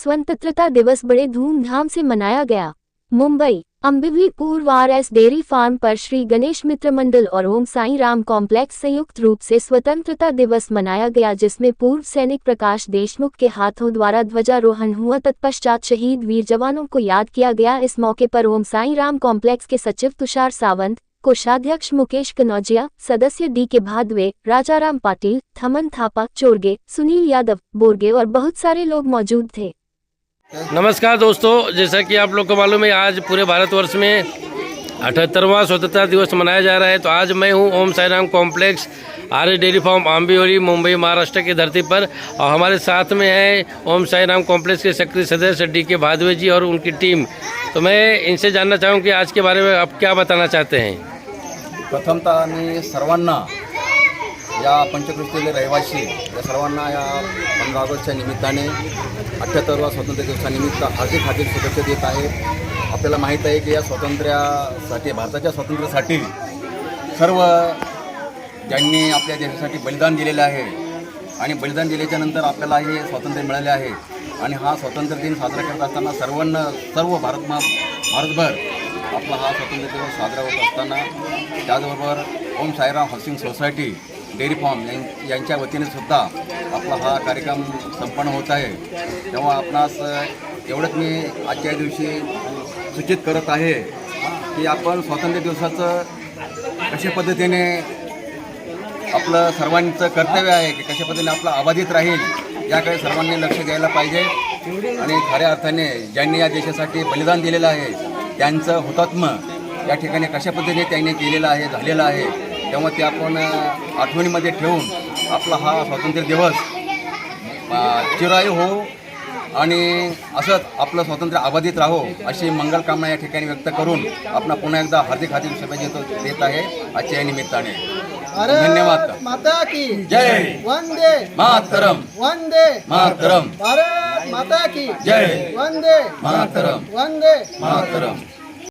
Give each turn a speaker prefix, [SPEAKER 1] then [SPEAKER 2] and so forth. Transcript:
[SPEAKER 1] स्वतंत्रता दिवस बड़े धूमधाम से मनाया गया। मुंबई अम्बिवीपुर आरएस डेयरी फार्म पर श्री गणेश मित्र मंडल और ओम साई राम कॉम्प्लेक्स संयुक्त रूप से स्वतंत्रता दिवस मनाया गया, जिसमें पूर्व सैनिक प्रकाश देशमुख के हाथों द्वारा ध्वजारोहण हुआ। तत्पश्चात शहीद वीर जवानों को याद किया गया। इस मौके पर ओम साई राम कॉम्प्लेक्स के सचिव तुषार सावंत, कोषाध्यक्ष मुकेश कनौजिया, सदस्य डी के भादवे, राजाराम पाटिल, थमन थापा, चोरगे, सुनील यादव, बोरगे और बहुत सारे लोग मौजूद थे।
[SPEAKER 2] नमस्कार दोस्तों, जैसा कि आप लोग को मालूम है आज पूरे भारतवर्ष में 78वां स्वतंत्रता दिवस मनाया जा रहा है। तो आज मैं हूं Om Sai Ram complex RS dairy farm Ambivli, Mumbai, Maharashtra की धरती पर। और हमारे साथ में है ओम साई राम कॉम्प्लेक्स के सक्रिय सदस्य डी के भादवे जी और उनकी टीम। तो मैं इनसे जानना चाहूँ कि आज के बारे में आप क्या बताना चाहते हैं।
[SPEAKER 3] प्रथमतः मी सर्वांना या पंचक्रोशीतील रहिवासी या सर्वांना या 15 ऑगस्टच्या निमित्ताने 78व्या स्वातंत्र्य दिवसानिमित्त हार्दिक हार्दिक शुभेच्छा देत आहे। आपल्याला माहीत आहे की या स्वातंत्र्यासाठी, भारताच्या स्वातंत्र्यासाठी सर्व ज्यांनी आपल्या देशासाठी बलिदान दिलेले आहे आणि बलिदान दिल्याच्यानंतर आपल्याला हे स्वातंत्र्य मिळाले आहे। आणि हा स्वातंत्र्य दिन साजरा करत असताना सर्व भारतभर आपला हा स्वातंत्र्य दिवस साजरा होत असताना त्याचबरोबर Om Sairam housing society dairy farm यांच्या वतीने सुद्धा आपला हा कार्यक्रम संपन्न होत आहे। तेव्हा आपणास एवढंच मी आजच्या दिवशी सूचित करत आहे की आपण स्वातंत्र्य दिवसाचं कशा पद्धतीने आपलं सर्वांचं कर्तव्य आहे की कशा पद्धतीने आपलं अबाधित राहील याकडे सर्वांनी लक्ष द्यायला पाहिजे। आणि खऱ्या अर्थाने ज्यांनी या देशासाठी बलिदान दिलेलं आहे त्यांचं हुतात्मा या ठिकाणी कशा पद्धतीने त्यांनी केलेलं आहे, झालेलं आहे, तेव्हा ते आपण आठवणीमध्ये ठेवून आपला हा स्वातंत्र्य दिवस चिरायू हो आणि असंच आपलं स्वातंत्र्य अबाधित राहो अशी मंगलकामना या ठिकाणी व्यक्त करून आपण पुन्हा एकदा हार्दिक हार्दिक शुभेच्छा देत आहे आजच्या या निमित्ताने। धन्यवाद।
[SPEAKER 4] माता की
[SPEAKER 3] जय,
[SPEAKER 4] वंदे
[SPEAKER 3] मातरम,
[SPEAKER 4] वंदे
[SPEAKER 3] मातरम,
[SPEAKER 4] भारत माता की
[SPEAKER 3] जय,
[SPEAKER 4] वंदे
[SPEAKER 3] मातरम,
[SPEAKER 4] वंदे
[SPEAKER 3] मातरम।